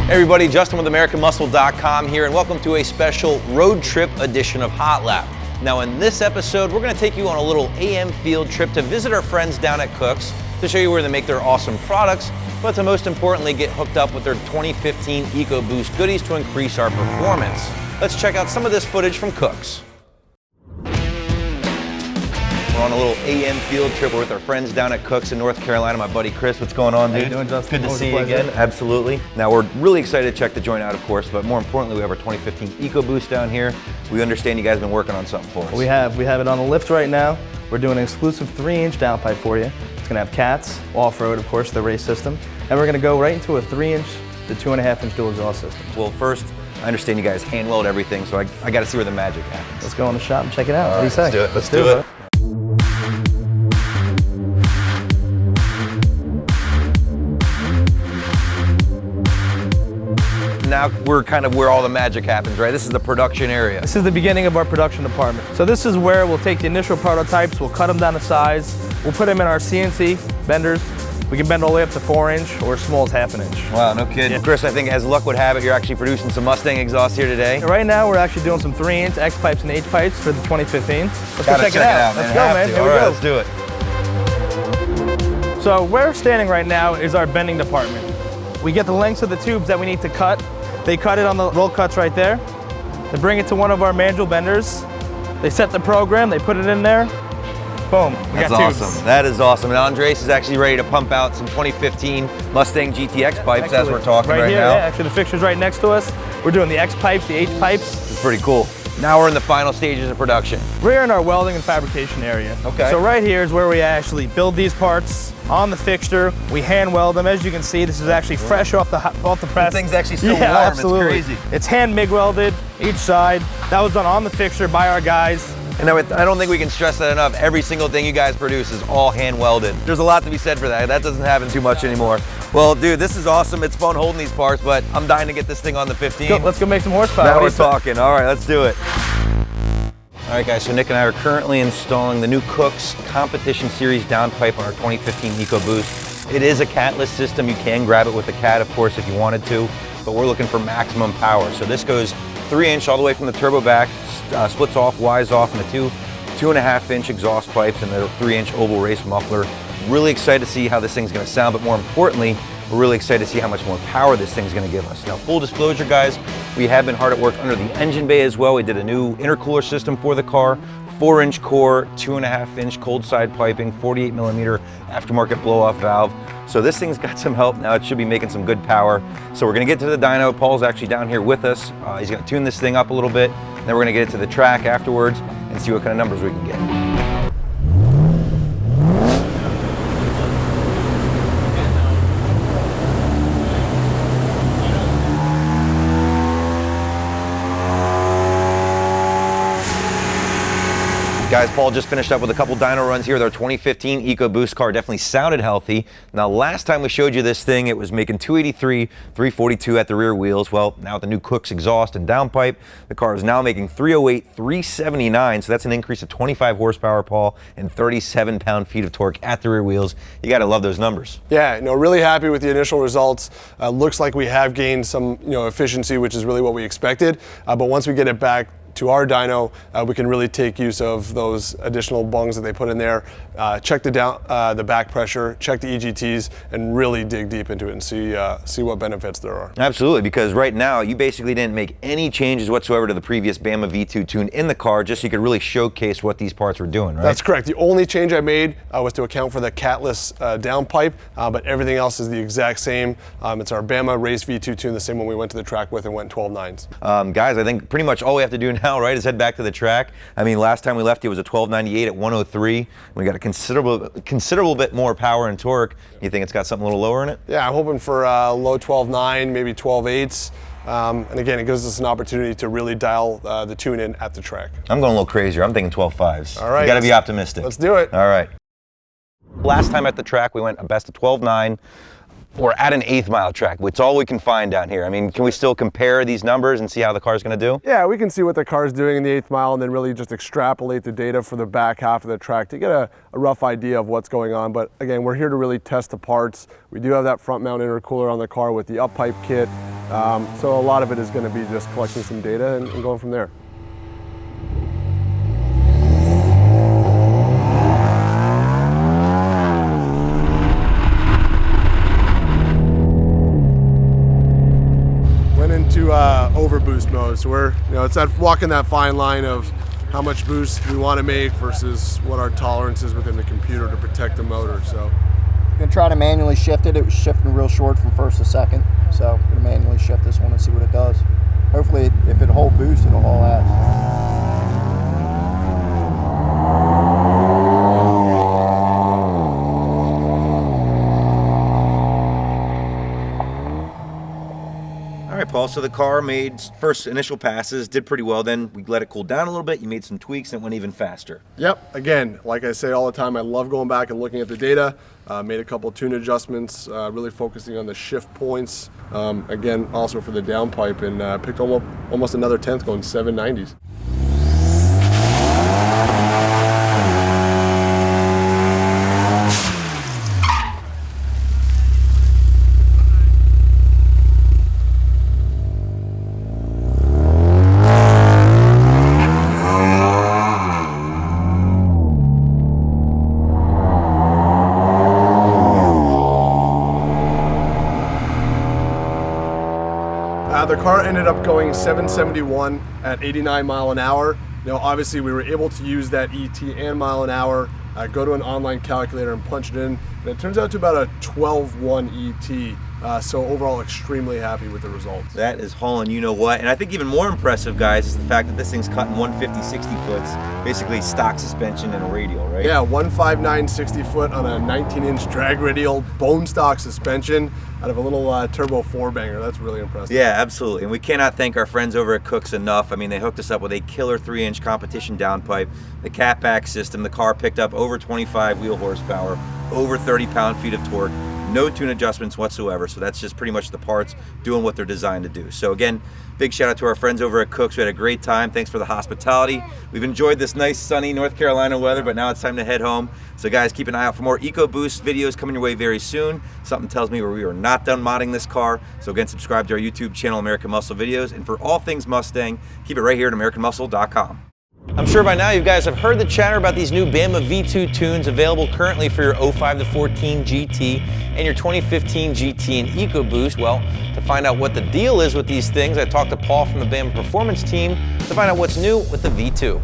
Hey everybody, Justin with AmericanMuscle.com here, and welcome to a special road trip edition of Hot Lap. Now in this episode, we're going to take you on a little AM field trip to visit our friends down at Kooks to show you where they make their awesome products, but to most importantly get hooked up with their 2015 Ecoboost goodies to increase our performance. Let's check out some of this footage from Kooks. We're on a little AM field trip. We're with our friends down at Kooks in North Carolina. My buddy Chris, what's going on, dude? How you doing, Justin? Good to see you again. Absolutely. Now we're really excited to check the joint out, of course, but more importantly, we have our 2015 Ecoboost down here. We understand you guys have been working on something for us. We have it on the lift right now. We're doing an exclusive 3-inch downpipe for you. It's gonna have cats, off-road, of course, the race system, and we're gonna go right into a 3-inch to 2.5-inch dual exhaust system. Well, first, I understand you guys hand weld everything, so I got to see where the magic happens. Let's go in the shop and check it out. All What do you right, say? Let's do it. Now we're kind of where all the magic happens, right? This is the production area. This is the beginning of our production department. So this is where we'll take the initial prototypes, we'll cut them down to size, we'll put them in our CNC benders. We can bend all the way up to 4-inch or as small as 1/2 inch. Wow, no kidding. Yeah. Chris, I think as luck would have it, you're actually producing some Mustang exhaust here today. Right now we're actually doing some 3-inch X pipes and H pipes for the 2015. Let's go check it out. Man. Let's go, man. Here we All right, go. let's do it. So where we're standing right now is our bending department. We get the lengths of the tubes that we need to cut. They cut it on the roll cuts right there. They bring it to one of our manual benders. They set the program, they put it in there. Boom, we That's got tubes. awesome. That is awesome. And Andres is actually ready to pump out some 2015 Mustang GT pipes as we're talking right here, now. Yeah, actually the fixture's right next to us. We're doing the X pipes, the H pipes. It's pretty cool. Now we're in the final stages of production. We're in our welding and fabrication area. Okay. So right here is where we actually build these parts on the fixture. We hand weld them. As you can see, this is actually fresh off the press. The thing's actually still warm. Absolutely. It's crazy. It's hand MIG welded each side. That was done on the fixture by our guys. And I don't think we can stress that enough. Every single thing you guys produce is all hand welded. There's a lot to be said for that. That doesn't happen too much anymore. Well, dude, this is awesome. It's fun holding these parts, but I'm dying to get this thing on the 15. Let's go make some horsepower. Now we're talking. All right, let's do it. All right, guys, so Nick and I are currently installing the new Kooks Competition Series downpipe on our 2015 Ecoboost. It is a catless system. You can grab it with a cat, of course, if you wanted to, but we're looking for maximum power. So this goes 3-inch all the way from the turbo back, splits off, Y's off into 2.5-inch exhaust pipes and the 3-inch oval race muffler. Really excited to see how this thing's gonna sound, but more importantly, we're really excited to see how much more power this thing's gonna give us. Now, full disclosure, guys, we have been hard at work under the engine bay as well. We did a new intercooler system for the car, 4-inch core, 2.5-inch cold side piping, 48mm aftermarket blow-off valve. So this thing's got some help now. It should be making some good power. So we're gonna get to the dyno. Paul's actually down here with us. He's gonna tune this thing up a little bit. Then we're gonna get it to the track afterwards and see what kind of numbers we can get. Guys, Paul just finished up with a couple dyno runs here with our 2015 Ecoboost car. Definitely sounded healthy. Now, last time we showed you this thing, it was making 283, 342 at the rear wheels. Well, now with the new Kooks exhaust and downpipe, the car is now making 308, 379. So that's an increase of 25 horsepower, Paul, and 37 pound-feet of torque at the rear wheels. You gotta love those numbers. Yeah, really happy with the initial results. Looks like we have gained some, efficiency, which is really what we expected. But once we get it back to our dyno, we can really take use of those additional bungs that they put in there, check the back pressure, check the EGTs, and really dig deep into it and see what benefits there are. Absolutely, because right now you basically didn't make any changes whatsoever to the previous Bama V2 tune in the car, just so you could really showcase what these parts were doing, right? That's correct. The only change I made was to account for the catless downpipe, but everything else is the exact same. It's our Bama Race V2 tune, the same one we went to the track with and went 12.9s. Guys, I think pretty much all we have to do now, right, is head back to the track. I mean, last time we left you was a 1298 at 103. We got a considerable bit more power and torque. You think it's got something a little lower in it? Yeah, I'm hoping for low 12.9, maybe 12.8s. And again, it gives us an opportunity to really dial the tune in at the track. I'm going a little crazier. I'm thinking 12.5s. All right. You got to be optimistic. Let's do it. All right. Last time at the track, we went a best of 12.9. We're at an 8th mile track. It's all we can find down here. I mean, can we still compare these numbers and see how the car's going to do? Yeah, we can see what the car's doing in the 8th mile and then really just extrapolate the data for the back half of the track to get a rough idea of what's going on. But again, we're here to really test the parts. We do have that front mount intercooler on the car with the up pipe kit. So a lot of it is going to be just collecting some data and going from there. Went into overboost mode, so we're, it's that walking that fine line of how much boost we want to make versus what our tolerance is within the computer to protect the motor. So gonna try to manually shift it. It was shifting real short from first to second, so I'm gonna manually shift this one and see what it does. Hopefully, if it'll hold boost, it'll haul ass. All right, Paul, so the car made first initial passes, did pretty well. Then we let it cool down a little bit. You made some tweaks and it went even faster. Yep, again, like I say all the time, I love going back and looking at the data. Made a couple tune adjustments, really focusing on the shift points. Again, also for the downpipe, and picked almost another 10th, going 790s. The car ended up going 771 at 89 mile an hour. Obviously we were able to use that ET and mile an hour, go to an online calculator and punch it in, and it turns out to about a 12.1 ET. So overall, extremely happy with the results. That is hauling you know what. And I think even more impressive, guys, is the fact that this thing's cutting 150 60 foots, basically stock suspension and a radial, right? Yeah, 159 60 foot on a 19-inch drag radial, bone stock suspension out of a little turbo 4-banger. That's really impressive. Yeah, absolutely. And we cannot thank our friends over at Kooks enough. I mean, they hooked us up with a killer 3-inch competition downpipe, the catback system. The car picked up over 25 wheel horsepower, over 30 pound-feet of torque. No tune adjustments whatsoever, so that's just pretty much the parts doing what they're designed to do. So again, big shout out to our friends over at Kooks. We had a great time. Thanks for the hospitality. We've enjoyed this nice sunny North Carolina weather, but now it's time to head home. So guys, keep an eye out for more Ecoboost videos coming your way very soon. Something tells me we are not done modding this car. So again, subscribe to our YouTube channel, American Muscle Videos. And for all things Mustang, keep it right here at AmericanMuscle.com. I'm sure by now you guys have heard the chatter about these new Bama V2 tunes available currently for your 05 to 14 GT and your 2015 GT and Ecoboost. Well, to find out what the deal is with these things, I talked to Paul from the Bama Performance team to find out what's new with the V2.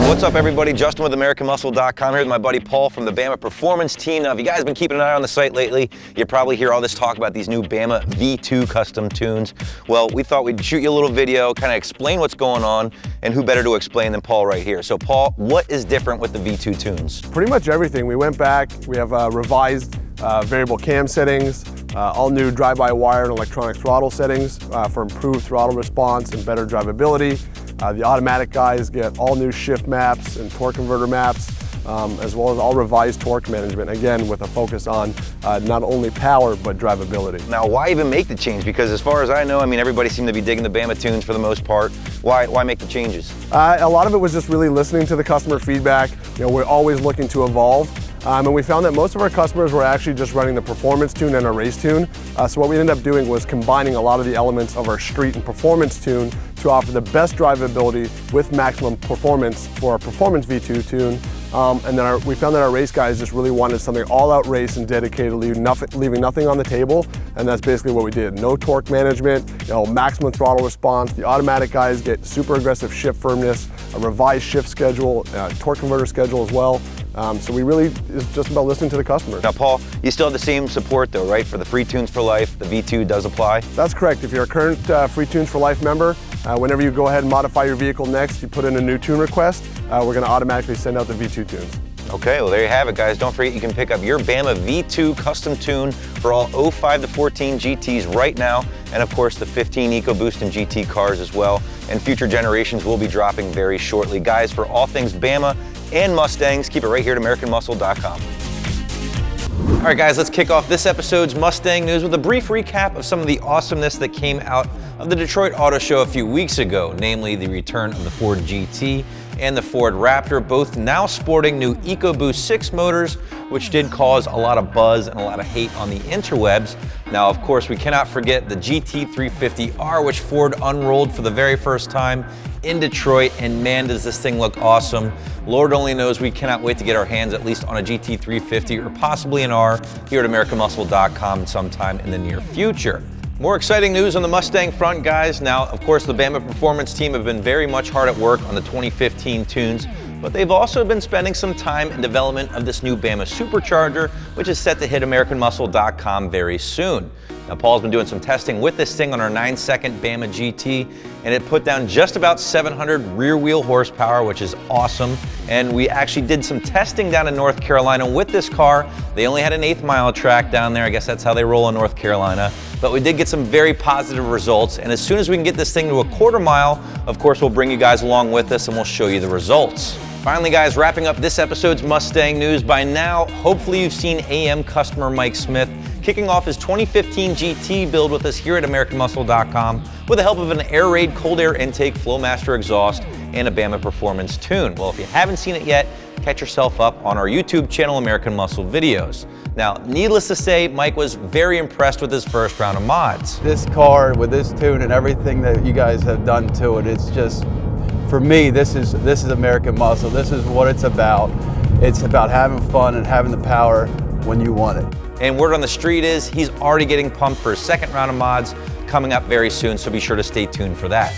What's up, everybody? Justin with AmericanMuscle.com here with my buddy Paul from the Bama Performance team. Now, if you guys have been keeping an eye on the site lately, you probably hear all this talk about these new Bama V2 custom tunes. Well, we thought we'd shoot you a little video, kind of explain what's going on, and who better to explain than Paul right here. So, Paul, what is different with the V2 tunes? Pretty much everything. We went back, we have revised variable cam settings, all new drive-by-wire and electronic throttle settings for improved throttle response and better drivability. The automatic guys get all new shift maps and torque converter maps, as well as all revised torque management, again with a focus on not only power but drivability. Now, why even make the change? Because as far as I know, I mean, everybody seemed to be digging the Bama tunes for the most part. Why make the changes? A lot of it was just really listening to the customer feedback. We're always looking to evolve. And we found that most of our customers were actually just running the performance tune and a race tune. So what we ended up doing was combining a lot of the elements of our street and performance tune to offer the best drivability with maximum performance for our performance V2 tune. And then we found that our race guys just really wanted something all-out race and dedicated, leaving nothing on the table. And that's basically what we did. No torque management, maximum throttle response. The automatic guys get super aggressive shift firmness, a revised shift schedule, torque converter schedule as well. So we really is just about listening to the customer. Now, Paul, you still have the same support though, right? For the free tunes for life, the V2 does apply? That's correct. If you're a current Free Tunes for Life member, whenever you go ahead and modify your vehicle next, you put in a new tune request, we're going to automatically send out the V2 tunes. Okay, well there you have it, guys. Don't forget you can pick up your Bama V2 custom tune for all 05 to 14 GTs right now, and of course the 15 Ecoboost and GT cars as well. And future generations will be dropping very shortly. Guys, for all things Bama and Mustangs, keep it right here at AmericanMuscle.com. All right, guys, let's kick off this episode's Mustang news with a brief recap of some of the awesomeness that came out of the Detroit Auto Show a few weeks ago, namely the return of the Ford GT and the Ford Raptor, both now sporting new Ecoboost 6 motors, which did cause a lot of buzz and a lot of hate on the interwebs. Now, of course, we cannot forget the GT350R, which Ford unrolled for the very first time in Detroit, and man, does this thing look awesome. Lord only knows we cannot wait to get our hands at least on a GT350 or possibly an R here at AmericanMuscle.com sometime in the near future. More exciting news on the Mustang front, guys. Now, of course, the Bama Performance team have been very much hard at work on the 2015 tunes, but they've also been spending some time in development of this new Bama Supercharger, which is set to hit AmericanMuscle.com very soon. Now, Paul's been doing some testing with this thing on our 9-second Bama GT, and it put down just about 700 rear wheel horsepower, which is awesome. And we actually did some testing down in North Carolina with this car. They only had an 1/8 mile track down there. I guess that's how they roll in North Carolina. But we did get some very positive results. And as soon as we can get this thing to a 1/4 mile, of course, we'll bring you guys along with us and we'll show you the results. Finally, guys, wrapping up this episode's Mustang news. By now, hopefully you've seen AM customer Mike Smith kicking off his 2015 GT build with us here at AmericanMuscle.com with the help of an air raid cold air intake Flowmaster exhaust and a Bama Performance tune. Well, if you haven't seen it yet, catch yourself up on our YouTube channel, American Muscle Videos. Now, needless to say, Mike was very impressed with his first round of mods. This car with this tune and everything that you guys have done to it, it's just, for me, this is American Muscle. This is what it's about. It's about having fun and having the power when you want it. And word on the street is he's already getting pumped for his second round of mods coming up very soon, so be sure to stay tuned for that.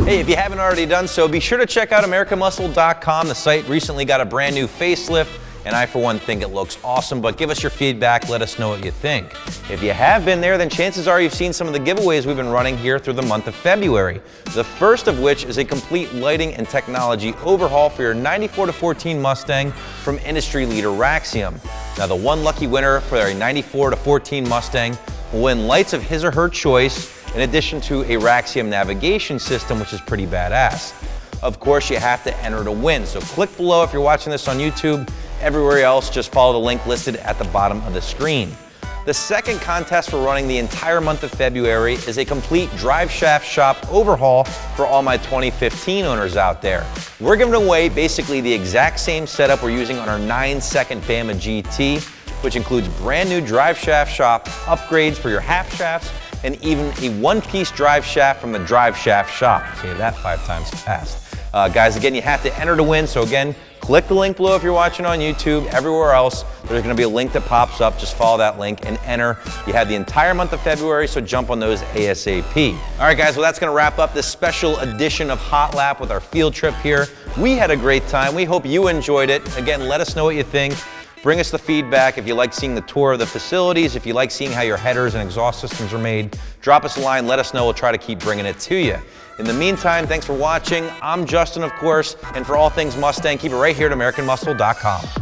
Hey, if you haven't already done so, be sure to check out AmericanMuscle.com. The site recently got a brand new facelift, and I, for one, think it looks awesome, but give us your feedback, let us know what you think. If you have been there, then chances are you've seen some of the giveaways we've been running here through the month of February. The first of which is a complete lighting and technology overhaul for your 94-14 Mustang from industry leader Raxium. Now, the one lucky winner for a 94-14 Mustang will win lights of his or her choice, in addition to a Raxium navigation system, which is pretty badass. Of course, you have to enter to win, so click below if you're watching this on YouTube. Everywhere else, just follow the link listed at the bottom of the screen. The second contest for running the entire month of February is a complete drive shaft shop overhaul for all my 2015 owners out there. We're giving away basically the exact same setup we're using on our 9-second Bama GT, which includes brand new drive shaft shop upgrades for your half shafts and even a one-piece drive shaft from the drive shaft shop. Say that 5 times fast. Guys, again, you have to enter to win, so again, click the link below if you're watching on YouTube. Everywhere else, there's gonna be a link that pops up. Just follow that link and enter. You have the entire month of February, so jump on those ASAP. All right, guys, well, that's gonna wrap up this special edition of Hot Lap with our field trip here. We had a great time. We hope you enjoyed it. Again, let us know what you think. Bring us the feedback. If you like seeing the tour of the facilities, if you like seeing how your headers and exhaust systems are made, drop us a line, let us know. We'll try to keep bringing it to you. In the meantime, thanks for watching. I'm Justin, of course, and for all things Mustang, keep it right here at AmericanMuscle.com.